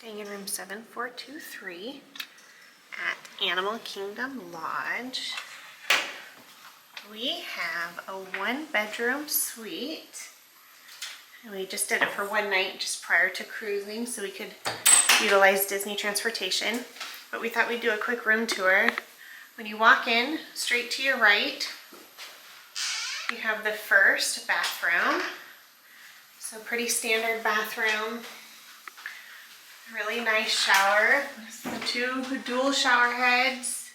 Staying in room 7423 at Animal Kingdom Lodge. We have a 1-bedroom suite. And we just did it for one night just prior to cruising so we could utilize Disney transportation. But we thought we'd do a quick room tour. When you walk in, straight to your right, you have the first bathroom. So pretty standard bathroom. Really nice shower. The 2 dual shower heads.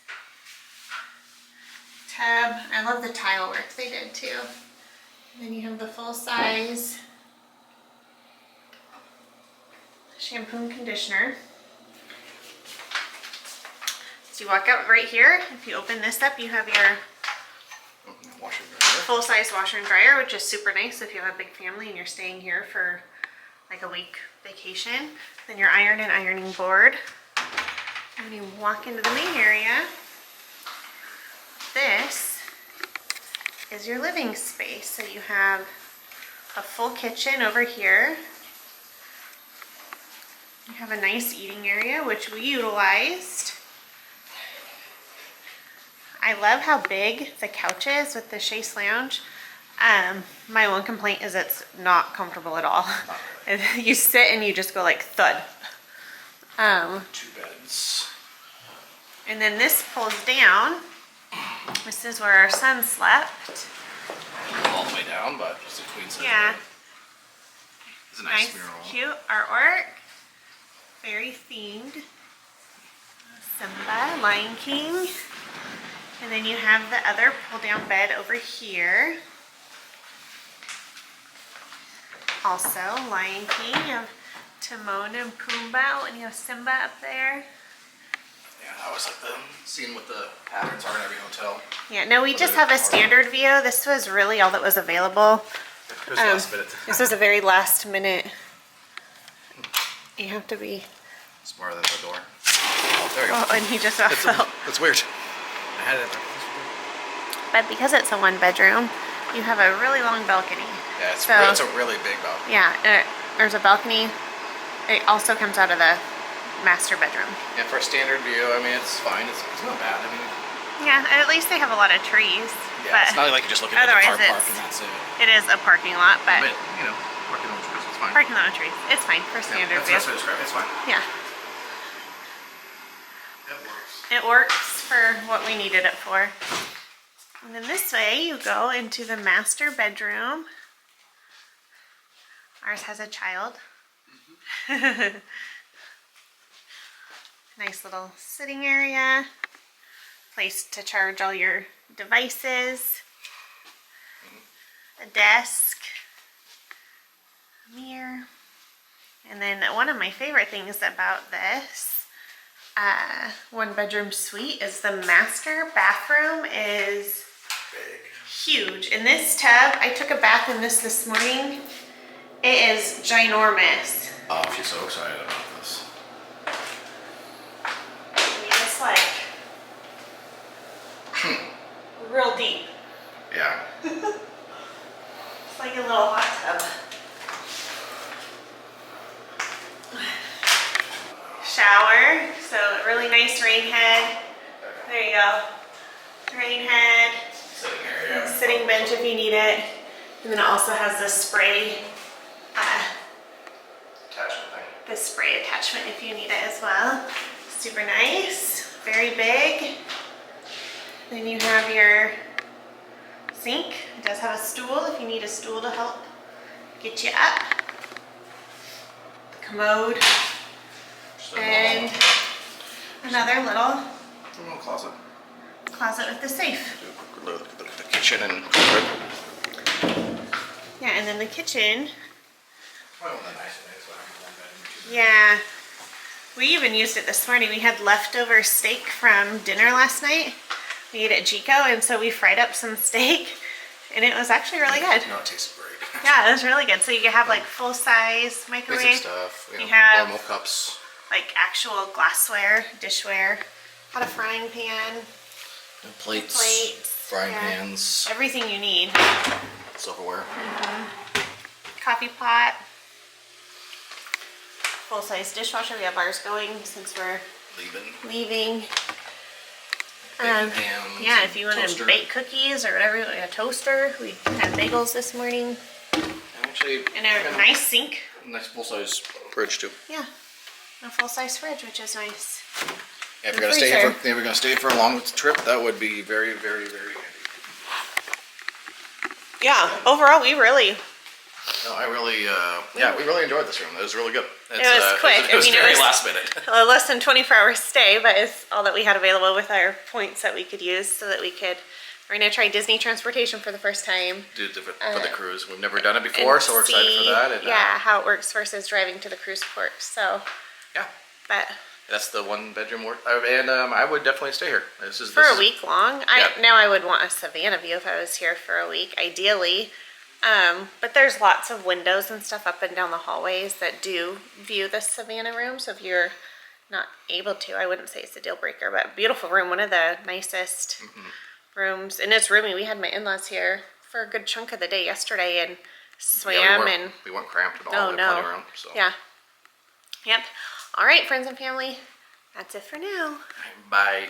Tub. I love the tile work they did too. And then you have the full size shampoo and conditioner. So you walk out right here. If you open this up, you have your full-size washer and dryer, which is super nice if you have a big family and you're staying here for like a week vacation. Then your iron and ironing board. And when you walk into the main area, this is your living space. So you have a full kitchen over here. You have a nice eating area, which we utilized. I love how big the couch is with the chaise lounge. My one complaint is it's not comfortable at all. You sit and you just go like thud. 2 beds. And then this pulls down. This is where our son slept. All the way down, but just a queen size. Yeah. Bed. It's a nice mural. Cute artwork. Very themed. Simba, Lion King. And then you have the other pull-down bed over here. Also, Lion King. You have Timon and Pumbaa, and you have Simba up there. Yeah, I always like the scene with the patterns are in every hotel. Yeah, no, we just have a standard view. This was really all that was available. This was a very last minute. You have to be smarter than the door. Oh, there you go. Oh, and he just fell. That's weird. I had it. But because it's a 1-bedroom, you have a really long balcony. Yeah, it's a really big balcony. Yeah, there's a balcony. It also comes out of the master bedroom. Yeah, for a standard view, I mean, it's fine. It's not bad. I mean, yeah, at least they have a lot of trees. Yeah, but it's not like you're just looking at the car park and that's it. It is a parking lot, but you know, parking lot trees, it's fine. Parking lot of trees, it's fine for standard view. That's what I describe. It's fine. Yeah. It works. It works for what we needed it for. And then this way you go into the master bedroom. Ours has a child. Mm-hmm. Nice little sitting area. Place to charge all your devices. A desk. A mirror. And then one of my favorite things about this 1-bedroom suite is the master bathroom is big. Huge. In this tub, I took a bath in this morning. It is ginormous. Oh, she's so excited about this. I mean, it's like real deep. Yeah. It's like a little hot tub. Shower, so a really nice rain head. There you go. Rain head. Sitting area. Sitting bench if you need it. And then it also has the spray Attachment thing. the spray attachment if you need it as well. Super nice, very big. Then you have your sink. It does have a stool if you need a stool to help get you up. The commode. And another little closet. Closet with the safe. Look at the kitchen and yeah, and then the kitchen. Well, Yeah, we even used it this morning. We had leftover steak from dinner last night. We ate at Chico, and so we fried up some steak, and it was actually really good. No, it tasted great. Yeah, it was really good. So you can have like full-size microwave. Basic stuff. You have normal cups. Like actual glassware, dishware. Had a frying pan. And plates. Frying pans. Everything you need. Silverware. Coffee pot. full-size dishwasher. We have ours going since we're leaving. Pans Yeah, and if you want toaster. to bake cookies or whatever, a toaster. We had bagels this morning. Actually, And a nice sink. nice full-size fridge too. Yeah, a full-size fridge, which is nice. Yeah, if And you're gonna freezer. if we're gonna stay for a long trip, that would be very, very, very handy. Yeah, overall, we really. No, I really, we really enjoyed this room. It was really good. It was quick. It was I mean, it very was last minute. a less than 24-hour stay, but it's all that we had available with our points that we could use so that we could. We're gonna try Disney transportation for the first time. Do different for the cruise. We've never done it before, so we're excited for that. And, yeah, how it works versus driving to the cruise port. So. Yeah. But. That's the one bedroom work, and I would definitely stay here. For a week long. Now I would want a Savannah view if I was here for a week, ideally. But there's lots of windows and stuff up and down the hallways that do view the Savannah room. So if you're not able to, I wouldn't say it's a deal breaker, but beautiful room. One of the nicest rooms. And it's roomy. We had my in-laws here for a good chunk of the day yesterday and swam we weren't cramped at all. Oh, We had plenty of no. room, so. Yeah. Yep. All right, friends and family. That's it for now. Bye.